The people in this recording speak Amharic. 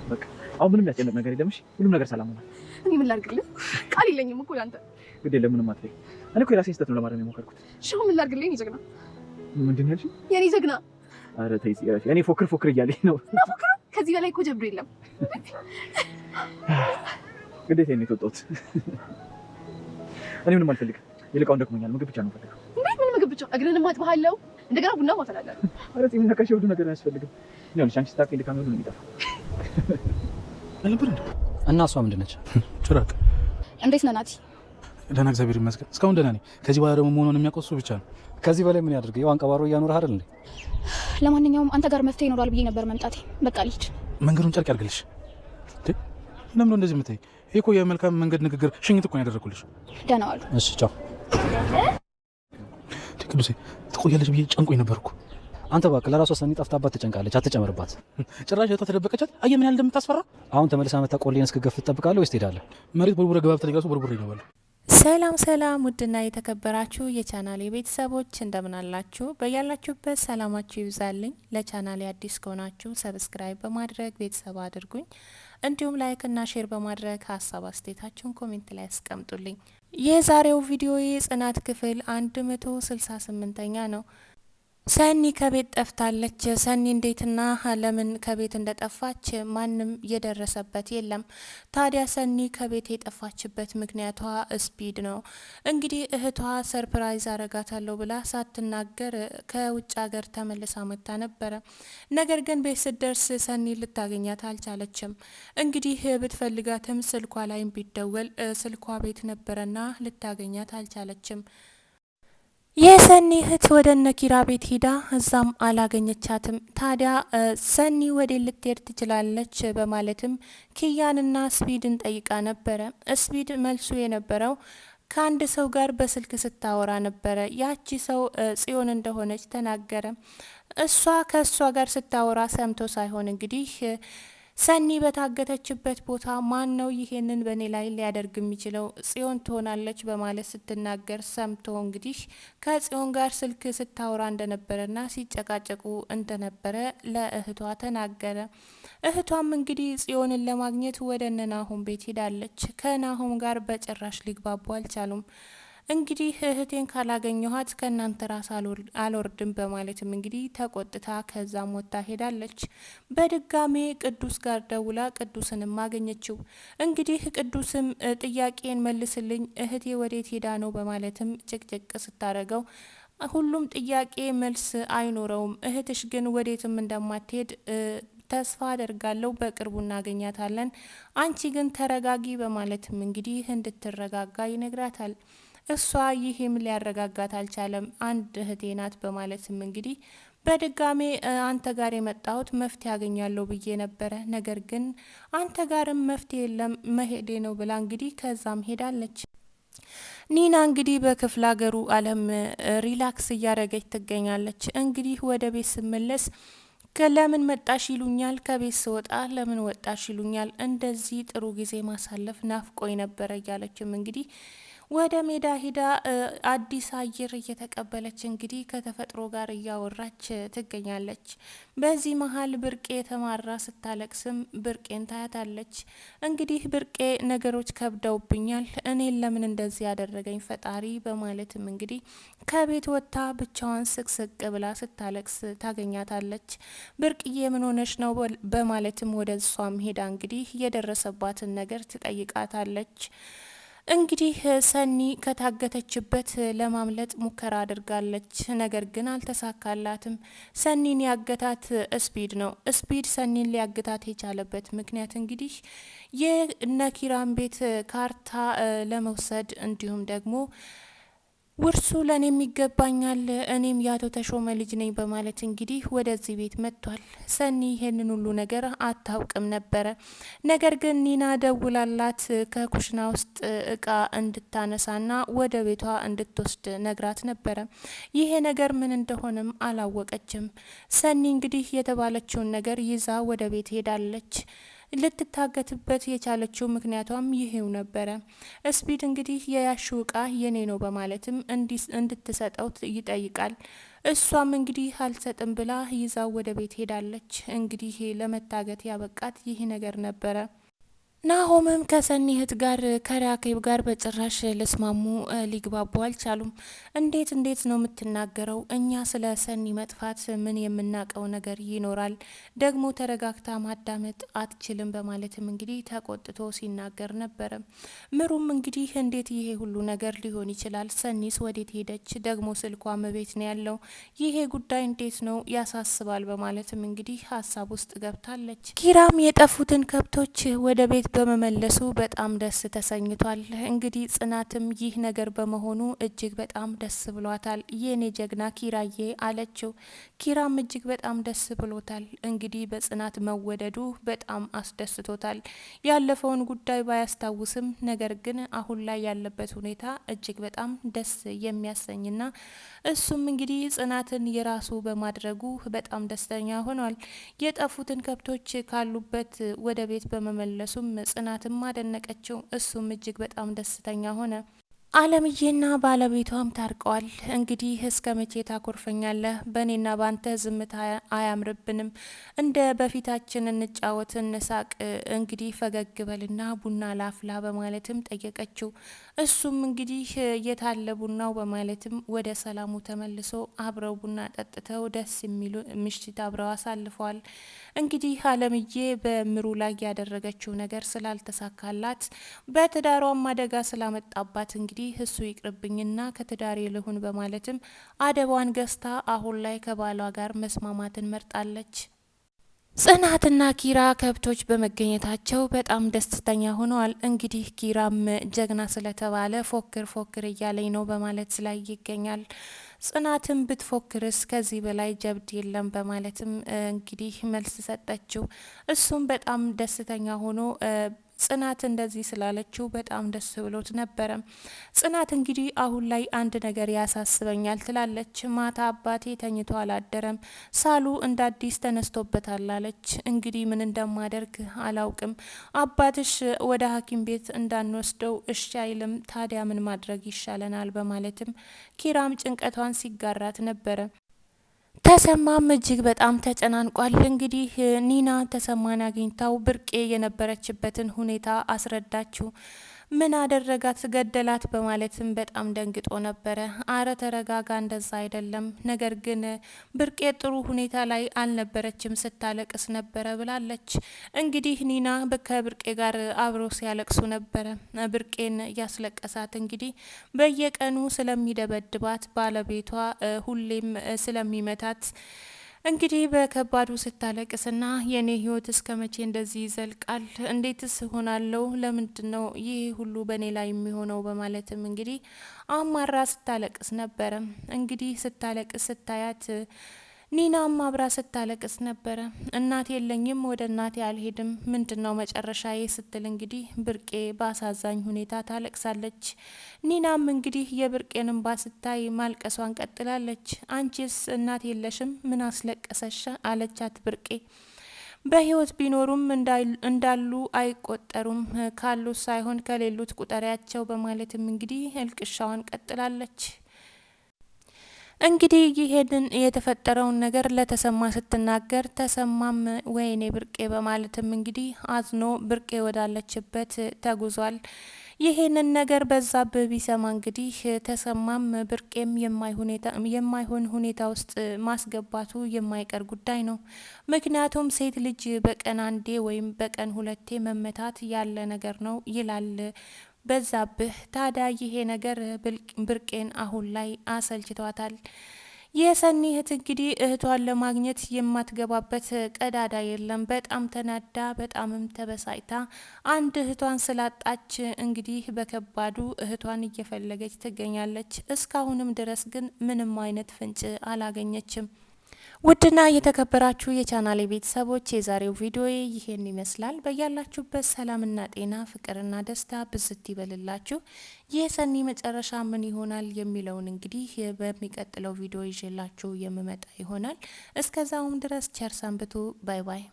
በቃ አሁን ምንም ያስጨነቅ ነገር የለም። እሺ ሁሉም ነገር ሰላም ሆኗል። እኔ ምን ላድርግልህ? ቃል የለኝም እኮ ላንተ። ግድ የለም ምንም አትበይ። እኔ እኮ የራሴን ስህተት ነው ለማረም የሞከርኩት። እሺ ምን ላድርግልህ? የኔ ጀግና። ምንድን ነው ያልሽኝ? የኔ ጀግና። ኧረ ተይ ሲራሽ፣ እኔ ፎክር እያለኝ ነው። ፎክር? ከዚህ በላይ እኮ ጀብዱ የለም። ግዴታ ነው የተወጣሁት። እኔ ምንም አልፈልግም። ይልቃውን ደክሞኛል። ምግብ ብቻ ነው የምፈልገው። እንዴት? ምን ምግብ ብቻ? እግርህንም አጥብሃለሁ። እንደገና ቡና ማፈላለህ። ኧረ ፂም ነካሽ፣ ሁሉ ነገር አያስፈልግም። ይኸውልሽ አንቺ ስታውቂ ልካም ሁሉ ነው የሚጠፋው። አልነበር እንዴ? እና እሷ ምንድን ነች? ጭራቅ። እንዴት ነህ ናቲ? ደህና እግዚአብሔር ይመስገን። እስካሁን ደህና ነኝ። ከዚህ በኋላ ደግሞ መሆኑን የሚያውቀው እሱ ብቻ ነው። ከዚህ በላይ ምን ያድርግ? የዋን ቀባሮ እያኖርህ አይደል እንዴ? ለማንኛውም አንተ ጋር መፍትሄ ይኖራል ብዬ ነበር መምጣቴ። በቃ ልሂድ። መንገዱን ጨርቅ ያድርግልሽ። ለምን ነው እንደዚህ የምታይ? ይሄ እኮ የመልካም መንገድ ንግግር ሽኝት እኮ ነው ያደረኩልሽ። ደህና ዋሉ። እሺ ቻው። ቅዱሴ ትቆያለሽ ብዬ ጨንቆኝ ነበርኩ። አንተ እባክህ ለራሷ ሰኒ ጠፍታባት ትጨንቃለች፣ አትጨምርባት። ጭራሽ እህቷ ተደበቀቻት። አየህ ምን ያህል እንደምታስፈራ። አሁን ተመልሳ መታ ቆሌን እስክገፍ ትጠብቃለህ ወይስ ትሄዳለህ? መሬት ቦርቡረ ገባ ብትለኝ እራሱ ቦርቡረ ይገባል። ሰላም ውድና የተከበራችሁ የቻናሌ ቤተሰቦች እንደምን አላችሁ? በያላችሁበት ሰላማችሁ ይብዛልኝ። ለቻናሌ አዲስ ከሆናችሁ ሰብስክራይብ በማድረግ ቤተሰብ አድርጉኝ። እንዲሁም ላይክ እና ሼር በማድረግ ሀሳብ አስተያየታችሁን ኮሜንት ላይ አስቀምጡልኝ። የዛሬው ቪዲዮ የጽናት ክፍል 168ኛ ነው። ሰኒ ከቤት ጠፍታለች። ሰኒ እንዴትና ለምን ከቤት እንደጠፋች ማንም የደረሰበት የለም። ታዲያ ሰኒ ከቤት የጠፋችበት ምክንያቷ ስፒድ ነው። እንግዲህ እህቷ ሰርፕራይዝ አረጋታለሁ ብላ ሳትናገር ከውጭ ሀገር ተመልሳ መጣ ነበረ። ነገር ግን ቤት ስትደርስ ሰኒ ልታገኛት አልቻለችም። እንግዲህ ብትፈልጋትም ስልኳ ላይም ቢደወል ስልኳ ቤት ነበረና ልታገኛት አልቻለችም። የሰኒ እህት ወደ ነኪራ ቤት ሂዳ እዛም አላገኘቻትም። ታዲያ ሰኒ ወደ ልትሄድ ትችላለች በማለትም ኪያንና ስፒድን ጠይቃ ነበረ። ስፒድ መልሱ የነበረው ከአንድ ሰው ጋር በስልክ ስታወራ ነበረ። ያቺ ሰው ጽዮን እንደሆነች ተናገረ። እሷ ከእሷ ጋር ስታወራ ሰምቶ ሳይሆን እንግዲህ ሰኒ በታገተችበት ቦታ ማን ነው ይሄንን በእኔ ላይ ሊያደርግ የሚችለው? ጽዮን ትሆናለች በማለት ስትናገር ሰምቶ እንግዲህ ከጽዮን ጋር ስልክ ስታወራ እንደነበረና ሲጨቃጨቁ እንደነበረ ለእህቷ ተናገረ። እህቷም እንግዲህ ጽዮንን ለማግኘት ወደ ናሆም ቤት ሄዳለች። ከናሆም ጋር በጭራሽ ሊግባቡ አልቻሉም። እንግዲህ እህቴን ካላገኘኋት ከእናንተ ራስ አልወርድም በማለትም እንግዲህ ተቆጥታ ከዛም ወጥታ ሄዳለች። በድጋሜ ቅዱስ ጋር ደውላ ቅዱስንም አገኘችው። እንግዲህ ቅዱስም ጥያቄን መልስልኝ እህቴ ወዴት ሄዳ ነው በማለትም ጭቅጭቅ ስታደርገው ሁሉም ጥያቄ መልስ አይኖረውም። እህትሽ ግን ወዴትም እንደማትሄድ ተስፋ አደርጋለሁ፣ በቅርቡ እናገኛታለን። አንቺ ግን ተረጋጊ በማለትም እንግዲህ እንድትረጋጋ ይነግራታል። እሷ ይህም ሊያረጋጋት አልቻለም። አንድ እህቴ ናት በማለትም እንግዲህ በድጋሜ አንተ ጋር የመጣሁት መፍትሄ ያገኛለሁ ብዬ ነበረ፣ ነገር ግን አንተ ጋርም መፍትሄ የለም መሄዴ ነው ብላ እንግዲህ ከዛም ሄዳለች። ኒና እንግዲህ በክፍለ ሀገሩ ዓለም ሪላክስ እያደረገች ትገኛለች። እንግዲህ ወደ ቤት ስመለስ ለምን መጣሽ ይሉኛል፣ ከቤት ስወጣ ለምን ወጣሽ ይሉኛል፣ እንደዚህ ጥሩ ጊዜ ማሳለፍ ናፍቆኝ ነበረ እያለችም እንግዲህ ወደ ሜዳ ሂዳ አዲስ አየር እየተቀበለች እንግዲህ ከተፈጥሮ ጋር እያወራች ትገኛለች። በዚህ መሀል ብርቄ የተማራ ስታለቅስም ብርቄን ታያታለች። እንግዲህ ብርቄ ነገሮች ከብደውብኛል፣ እኔን ለምን እንደዚህ ያደረገኝ ፈጣሪ በማለትም እንግዲህ ከቤት ወጥታ ብቻዋን ስቅስቅ ብላ ስታለቅስ ታገኛታለች። ብርቅዬ ምን ሆነች ነው በማለትም ወደ እሷም ሄዳ እንግዲህ የደረሰባትን ነገር ትጠይቃታለች። እንግዲህ ሰኒ ከታገተችበት ለማምለጥ ሙከራ አድርጋለች። ነገር ግን አልተሳካላትም። ሰኒን ያገታት ስፒድ ነው። ስፒድ ሰኒን ሊያግታት የቻለበት ምክንያት እንግዲህ የነኪራን ቤት ካርታ ለመውሰድ እንዲሁም ደግሞ ውርሱ ለኔም ይገባኛል፣ እኔም ያቶ ተሾመ ልጅ ነኝ በማለት እንግዲህ ወደዚህ ቤት መጥቷል። ሰኒ ይሄንን ሁሉ ነገር አታውቅም ነበረ። ነገር ግን ኒና ደውላላት ከኩሽና ውስጥ እቃ እንድታነሳና ወደ ቤቷ እንድትወስድ ነግራት ነበረ። ይሄ ነገር ምን እንደሆነም አላወቀችም። ሰኒ እንግዲህ የተባለችውን ነገር ይዛ ወደ ቤት ሄዳለች። ልትታገትበት የቻለችው ምክንያቷም ይሄው ነበረ። ስፒድ እንግዲህ የያሹ እቃ የኔ ነው በማለትም እንድትሰጠው ይጠይቃል። እሷም እንግዲህ አልሰጥም ብላ ይዛው ወደ ቤት ሄዳለች። እንግዲህ ለመታገት ያበቃት ይህ ነገር ነበረ። ናሆምም ከሰኒ እህት ጋር ከራኬብ ጋር በጭራሽ ልስማሙ ሊግባቡ አልቻሉም። እንዴት ነው የምትናገረው? እኛ ስለ ሰኒ መጥፋት ምን የምናውቀው ነገር ይኖራል? ደግሞ ተረጋግታ ማዳመጥ አትችልም በማለትም እንግዲህ ተቆጥቶ ሲናገር ነበረ። ምሩም እንግዲህ እንዴት ይሄ ሁሉ ነገር ሊሆን ይችላል? ሰኒስ ወዴት ሄደች? ደግሞ ስልኳም ቤት ነው ያለው። ይሄ ጉዳይ እንዴት ነው ያሳስባል? በማለትም እንግዲህ ሀሳብ ውስጥ ገብታለች። ኪራም የጠፉትን ከብቶች ወደ ቤት በመመለሱ በጣም ደስ ተሰኝቷል። እንግዲህ ጽናትም ይህ ነገር በመሆኑ እጅግ በጣም ደስ ብሏታል። የኔ ጀግና ኪራዬ አለችው። ኪራም እጅግ በጣም ደስ ብሎታል። እንግዲህ በጽናት መወደዱ በጣም አስደስቶታል። ያለፈውን ጉዳይ ባያስታውስም ነገር ግን አሁን ላይ ያለበት ሁኔታ እጅግ በጣም ደስ የሚያሰኝና እሱም እንግዲህ ጽናትን የራሱ በማድረጉ በጣም ደስተኛ ሆኗል። የጠፉትን ከብቶች ካሉበት ወደ ቤት በመመለሱም ጽናትም አደነቀችው። እሱም እጅግ በጣም ደስተኛ ሆነ። አለምዬና ባለቤቷም ታርቀዋል። እንግዲህ እስከ መቼ ታኮርፈኛለህ? በእኔና ባንተ ዝምታ አያምርብንም። እንደ በፊታችን እንጫወት፣ እንሳቅ። እንግዲህ ፈገግ በልና ቡና ላፍላ በማለትም ጠየቀችው። እሱም እንግዲህ የታለ ቡናው በማለትም ወደ ሰላሙ ተመልሶ አብረው ቡና ጠጥተው ደስ የሚሉ ምሽት አብረው አሳልፈዋል። እንግዲህ አለምዬ በምሩ ላይ ያደረገችው ነገር ስላልተሳካላት በትዳሯም አደጋ ስላመጣባት እንግዲህ እሱ ይቅርብኝና ከትዳሬ ልሁን በማለትም አደቧን ገዝታ አሁን ላይ ከባሏ ጋር መስማማትን መርጣለች። ጽናትና ኪራ ከብቶች በመገኘታቸው በጣም ደስተኛ ሆነዋል። እንግዲህ ኪራም ጀግና ስለተባለ ፎክር እያለኝ ነው በማለት ላይ ይገኛል። ጽናትም ብትፎክርስ ከዚህ በላይ ጀብድ የለም በማለትም እንግዲህ መልስ ሰጠችው። እሱም በጣም ደስተኛ ሆኖ ጽናት እንደዚህ ስላለችው በጣም ደስ ብሎት ነበረ። ጽናት እንግዲህ አሁን ላይ አንድ ነገር ያሳስበኛል ትላለች። ማታ አባቴ ተኝቶ አላደረም፣ ሳሉ እንደ አዲስ ተነስቶበታል አለች። እንግዲህ ምን እንደማደርግ አላውቅም። አባትሽ ወደ ሐኪም ቤት እንዳንወስደው እሺ አይልም። ታዲያ ምን ማድረግ ይሻለናል? በማለትም ኪራም ጭንቀቷን ሲጋራት ነበረ። ተሰማም እጅግ በጣም ተጨናንቋል። እንግዲህ ኒና ተሰማን አግኝታው ብርቄ የነበረችበትን ሁኔታ አስረዳችው። ምን አደረጋት? ገደላት? በማለትም በጣም ደንግጦ ነበረ። አረ ተረጋጋ፣ እንደዛ አይደለም፣ ነገር ግን ብርቄ ጥሩ ሁኔታ ላይ አልነበረችም፣ ስታለቅስ ነበረ ብላለች። እንግዲህ ኒና ከብርቄ ጋር አብረው ሲያለቅሱ ነበረ። ብርቄን ያስለቀሳት እንግዲህ በየቀኑ ስለሚደበድባት ባለቤቷ ሁሌም ስለሚመታት እንግዲህ በከባዱ ስታለቅስና የኔ ህይወት እስከ መቼ እንደዚህ ይዘልቃል? እንዴትስ ሆናለሁ? ለምንድን ነው ይህ ሁሉ በእኔ ላይ የሚሆነው? በማለትም እንግዲህ አማራ ስታለቅስ ነበረ። እንግዲህ ስታለቅስ ስታያት ኒናም አብራ ስታለቅስ ነበረ። እናቴ የለኝም፣ ወደ እናቴ አልሄድም፣ ምንድነው መጨረሻዬ? ስትል እንግዲህ ብርቄ በአሳዛኝ ሁኔታ ታለቅሳለች። ኒናም እንግዲህ የብርቄን እንባ ስታይ ማልቀሷን ቀጥላለች። አንቺስ እናት የለሽም? ምን አስለቀሰሽ? አለቻት ብርቄ። በህይወት ቢኖሩም እንዳሉ አይቆጠሩም፣ ካሉት ሳይሆን ከሌሉት ቁጠሪያቸው በማለትም እንግዲህ እልቅሻዋን ቀጥላለች። እንግዲህ ይሄንን የተፈጠረውን ነገር ለተሰማ ስትናገር ተሰማም ወይኔ ብርቄ በማለትም እንግዲህ አዝኖ ብርቄ ወዳለችበት ተጉዟል። ይሄንን ነገር በዛብህ ቢሰማ እንግዲህ ተሰማም ብርቄም የማይሆን ሁኔታ ውስጥ ማስገባቱ የማይቀር ጉዳይ ነው። ምክንያቱም ሴት ልጅ በቀን አንዴ ወይም በቀን ሁለቴ መመታት ያለ ነገር ነው ይላል በዛብህ። ታዲያ ይሄ ነገር ብርቄን አሁን ላይ አሰልችቷታል። የሰኒ እህት እንግዲህ እህቷን ለማግኘት የማትገባበት ቀዳዳ የለም። በጣም ተናዳ በጣምም ተበሳጭታ አንድ እህቷን ስላጣች እንግዲህ በከባዱ እህቷን እየፈለገች ትገኛለች። እስካሁንም ድረስ ግን ምንም አይነት ፍንጭ አላገኘችም። ውድና የተከበራችሁ የቻናሌ ቤተሰቦች የዛሬው ቪዲዮ ይሄን ይመስላል። በያላችሁበት ሰላምና ጤና ፍቅርና ደስታ ብዝት ይበልላችሁ። የሰኒ መጨረሻ ምን ይሆናል የሚለውን እንግዲህ በሚቀጥለው ቪዲዮ ይዤላችሁ የምመጣ ይሆናል። እስከዛውም ድረስ ቸር ሰንብቱ። ባይ ባይ።